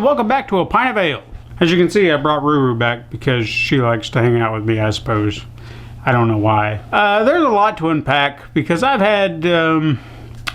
welcome back to A Pint of Ale. As you can see, I brought Ruru back because she likes to hang out with me, I suppose. I don't know why. There's a lot to unpack because I've had a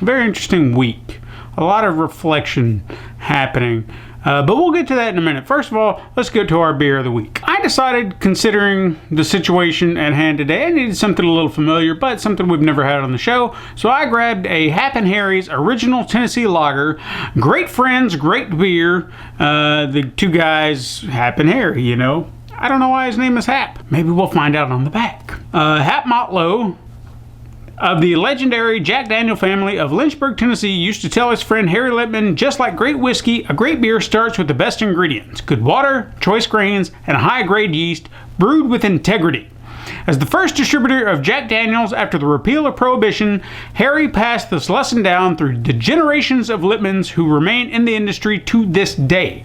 very interesting week. A lot of reflection happening. But we'll get to that in a minute. First of all, let's go to our beer of the week. I decided, considering the situation at hand today, I needed something a little familiar, but something we've never had on the show. So I grabbed a Hap and Harry's Original Tennessee Lager. Great friends, great beer. The two guys, Hap and Harry, you know. I don't know why his name is Hap. Maybe we'll find out on the back. Hap Motlow, of the legendary Jack Daniel family of Lynchburg, Tennessee, used to tell his friend Harry Lippman, just like great whiskey, a great beer starts with the best ingredients: good water, choice grains, and a high-grade yeast brewed with integrity. As the first distributor of Jack Daniels after the repeal of Prohibition, Harry passed this lesson down through the generations of Lippmans who remain in the industry to this day.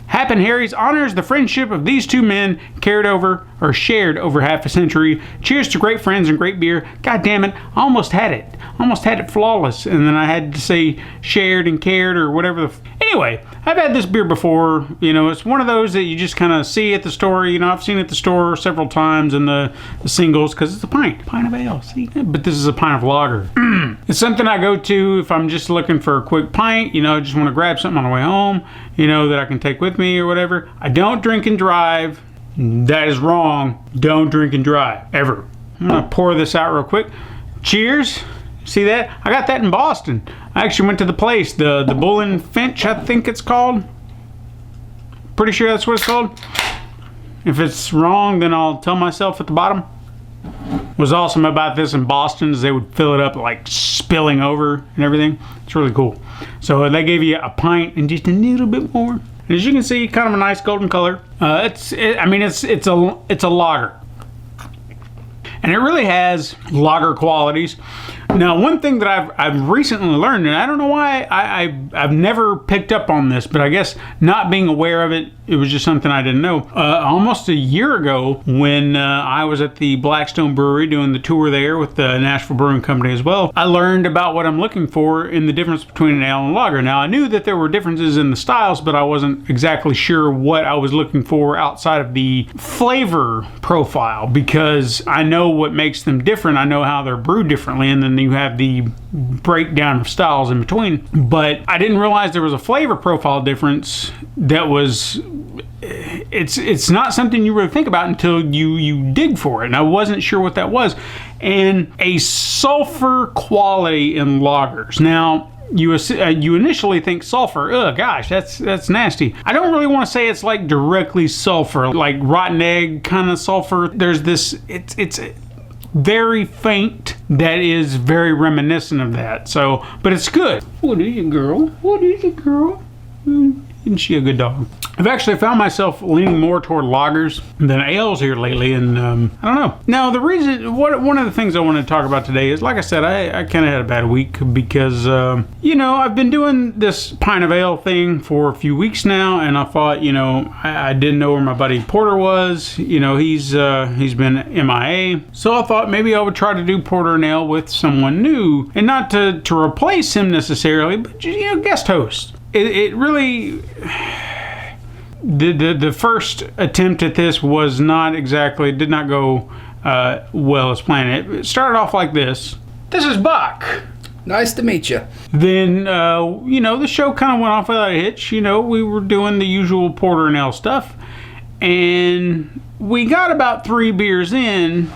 Hap and Harry's honors the friendship of these two men shared over half a century. Cheers to great friends and great beer. God damn it, I almost had it. Almost had it flawless. And then I had to say shared and cared or whatever. Anyway, I've had this beer before. You know, it's one of those that you just kind of see at the store. You know, I've seen it at the store several times in the singles because it's a pint of ale. See? But this is a pint of lager. It's something I go to if I'm just looking for a quick pint. You know, just want to grab something on the way home, you know, that I can take with me or whatever. I don't drink and drive. That is wrong. Don't drink and drive, ever. I'm gonna pour this out real quick. Cheers. See that? I got that in Boston. I actually went to the place, the Bull and Finch, I think it's called. Pretty sure that's what it's called. If it's wrong, then I'll tell myself at the bottom. What was awesome about this in Boston is they would fill it up like spilling over and everything. It's really cool. So they gave you a pint and just a little bit more. And as you can see, kind of a nice golden color. It's a lager, and it really has lager qualities. Now, one thing that I've recently learned, and I don't know why I've never picked up on this, but I guess not being aware of it, it was just something I didn't know. Almost a year ago, when I was at the Blackstone Brewery doing the tour there with the Nashville Brewing Company as well, I learned about what I'm looking for in the difference between an ale and lager. Now, I knew that there were differences in the styles, but I wasn't exactly sure what I was looking for outside of the flavor profile, because I know what makes them different. I know how they're brewed differently, and then you have the breakdown of styles in between. But I didn't realize there was a flavor profile difference that was... It's not something you really think about until you dig for it, and I wasn't sure what that was. And a sulfur quality in lagers. Now, you initially think sulfur, oh gosh, that's nasty. I don't really want to say it's like directly sulfur, like rotten egg kind of sulfur. There's this, it's very faint that is very reminiscent of that. So, but it's good. What is it, girl? What is it, girl? Isn't she a good dog? I've actually found myself leaning more toward lagers than ales here lately, and I don't know. Now, the reason, one of the things I want to talk about today is, like I said, I kind of had a bad week because, you know, I've been doing this pint of ale thing for a few weeks now, and I thought, you know, I didn't know where my buddy Porter was. You know, he's been MIA, so I thought maybe I would try to do porter and ale with someone new, and not to replace him necessarily, but, you know, guest host. It really... The first attempt at this was not exactly, did not go well as planned. It started off like this. This is Buck. Nice to meet you. Then, you know, the show kind of went off without a hitch. You know, we were doing the usual porter and ale stuff. And we got about 3 beers in,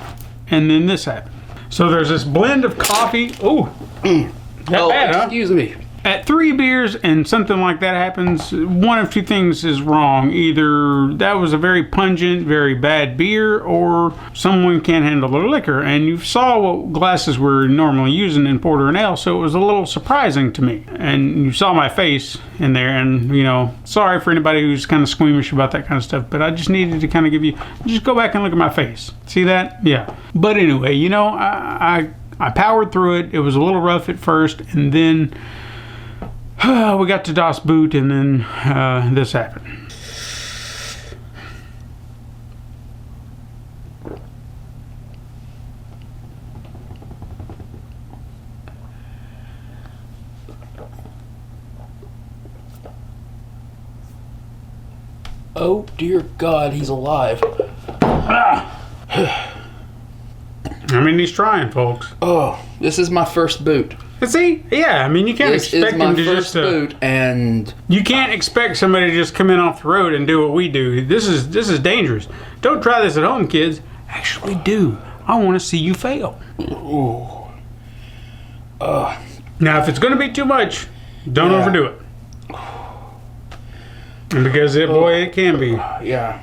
and then this happened. So there's this blend of coffee. Oh, bad, huh? Excuse me. At 3 beers and something like that happens, one of 2 things is wrong. Either that was a very pungent, very bad beer, or someone can't handle their liquor. And you saw what glasses we're normally using in porter and ale, so it was a little surprising to me. And you saw my face in there, and, you know, sorry for anybody who's kind of squeamish about that kind of stuff, but I just needed to kind of give you, just go back and look at my face. See that? Yeah. But anyway, you know, I powered through it. It was a little rough at first, and then... we got to Das Boot, and then this happened. Oh, dear God, he's alive. I mean, he's trying, folks. Oh, this is my first boot. See? Yeah, I mean, you can't This expect is my him to first just... boot, and... You can't expect somebody to just come in off the road and do what we do. This is dangerous. Don't try this at home, kids. Actually do. I want to see you fail. Ooh. Now, if it's going to be too much, don't overdo it. Because, boy, it can be. Yeah.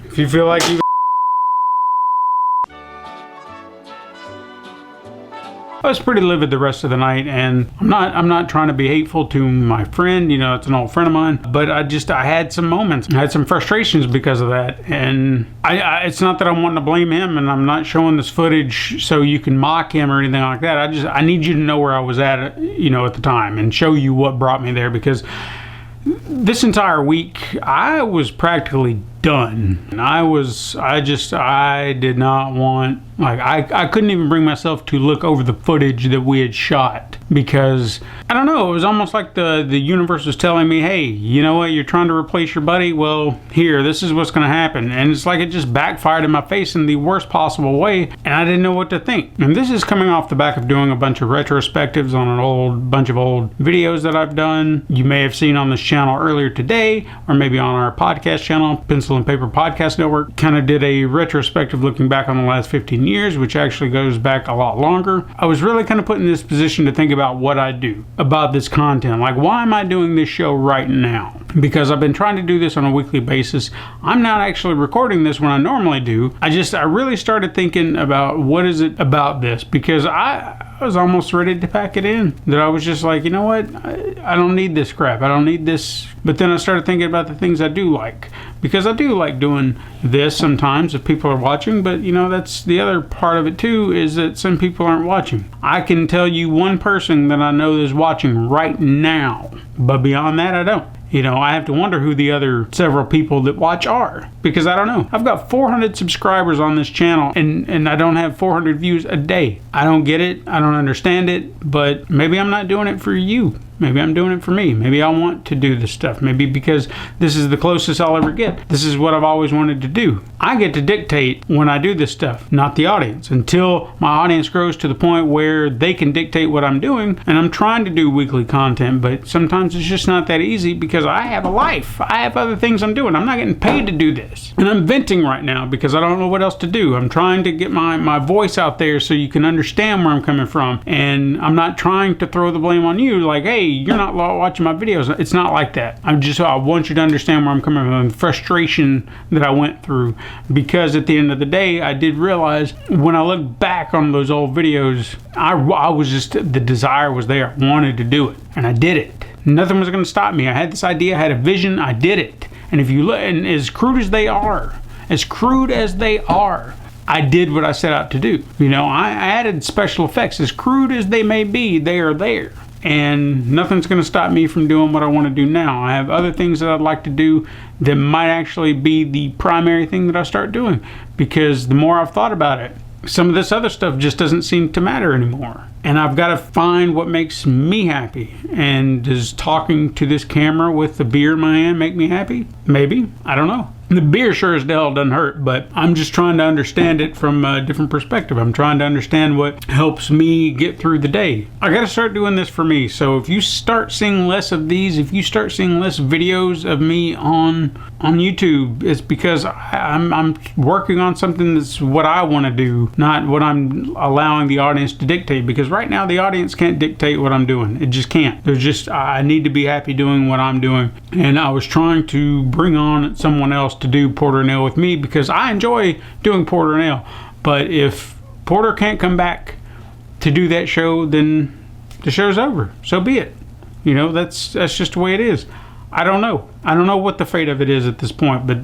If you feel like you... I was pretty livid the rest of the night, and I'm not trying to be hateful to my friend. You know, it's an old friend of mine, but I had some moments. I had some frustrations because of that, and it's not that I'm wanting to blame him, and I'm not showing this footage so you can mock him or anything like that. I need you to know where I was at, you know, at the time, and show you what brought me there, because this entire week I was practically done. And I did not want, I couldn't even bring myself to look over the footage that we had shot, because I don't know, it was almost like the universe was telling me, hey, you know what, you're trying to replace your buddy, well, here, this is what's going to happen. And it's like it just backfired in my face in the worst possible way, and I didn't know what to think. And this is coming off the back of doing a bunch of retrospectives on a bunch of old videos that I've done. You may have seen on this channel earlier today, or maybe on our podcast channel, Pencil and Paper Podcast Network, kind of did a retrospective looking back on the last 15 years, which actually goes back a lot longer. I was really kind of put in this position to think about what I do about this content. Like, why am I doing this show right now? Because I've been trying to do this on a weekly basis. I'm not actually recording this when I normally do. I really started thinking about what is it about this, because I was almost ready to pack it in. That I was just like, you know what? I don't need this crap. I don't need this. But then I started thinking about the things I do like. Because I do like doing this sometimes if people are watching. But, you know, that's the other part of it too, is that some people aren't watching. I can tell you one person that I know is watching right now. But beyond that, I don't. You know, I have to wonder who the other several people that watch are, because I don't know. I've got 400 subscribers on this channel, and I don't have 400 views a day. I don't get it. I don't understand it, but maybe I'm not doing it for you. Maybe I'm doing it for me. Maybe I want to do this stuff. Maybe because this is the closest I'll ever get. This is what I've always wanted to do. I get to dictate when I do this stuff, not the audience, until my audience grows to the point where they can dictate what I'm doing. And I'm trying to do weekly content, but sometimes it's just not that easy, because I have a life. I have other things I'm doing. I'm not getting paid to do this. And I'm venting right now because I don't know what else to do. I'm trying to get my voice out there so you can understand where I'm coming from. And I'm not trying to throw the blame on you, like, hey, you're not watching my videos. It's not like that. I want you to understand where I'm coming from, the frustration that I went through, because at the end of the day, I did realize when I look back on those old videos, I was just, the desire was there. I wanted to do it, and I did it. Nothing was going to stop me. I had this idea, I had a vision, I did it. And if you look, and as crude as they are, I did what I set out to do. You know, I added special effects. As crude as they may be, they are there. And nothing's going to stop me from doing what I want to do now. I have other things that I'd like to do that might actually be the primary thing that I start doing. Because the more I've thought about it, some of this other stuff just doesn't seem to matter anymore. And I've got to find what makes me happy. And does talking to this camera with the beer in my hand make me happy? Maybe. I don't know. The beer sure as hell doesn't hurt, but I'm just trying to understand it from a different perspective. I'm trying to understand what helps me get through the day. I got to start doing this for me. So if you start seeing less of these, if you start seeing less videos of me on YouTube, it's because I'm working on something that's what I want to do, not what I'm allowing the audience to dictate. Because right now the audience can't dictate what I'm doing. It just can't. I need to be happy doing what I'm doing. And I was trying to bring on someone else to do Porter and Ale with me, because I enjoy doing Porter and Ale. But if Porter can't come back to do that show, then the show's over. So be it. You know, that's just the way it is. I don't know. I don't know what the fate of it is at this point, but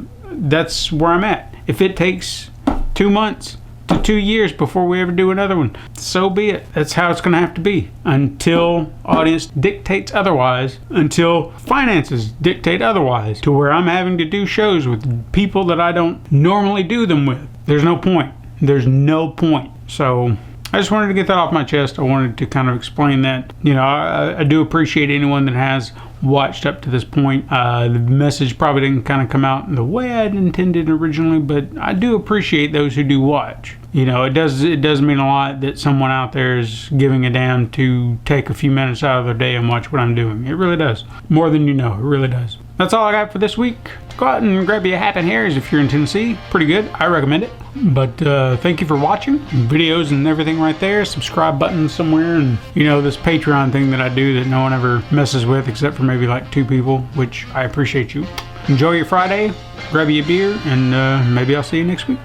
that's where I'm at. If it takes 2 months to 2 years before we ever do another one, so be it. That's how it's going to have to be until audience dictates otherwise, until finances dictate otherwise, to where I'm having to do shows with people that I don't normally do them with. There's no point. There's no point. So I just wanted to get that off my chest. I wanted to kind of explain that. You know, I do appreciate anyone that has watched up to this point. The message probably didn't kind of come out the way I'd intended originally, but I do appreciate those who do watch. You know, it does mean a lot that someone out there is giving a damn to take a few minutes out of their day and watch what I'm doing. It really does. More than you know, it really does. That's all I got for this week. Go out and grab you a Happen Harry's if you're in Tennessee. Pretty good. I recommend it. But thank you for watching. Videos and everything right there. Subscribe button somewhere. And, you know, this Patreon thing that I do that no one ever messes with except for maybe like 2 people, which I appreciate you. Enjoy your Friday. Grab you a beer. And maybe I'll see you next week.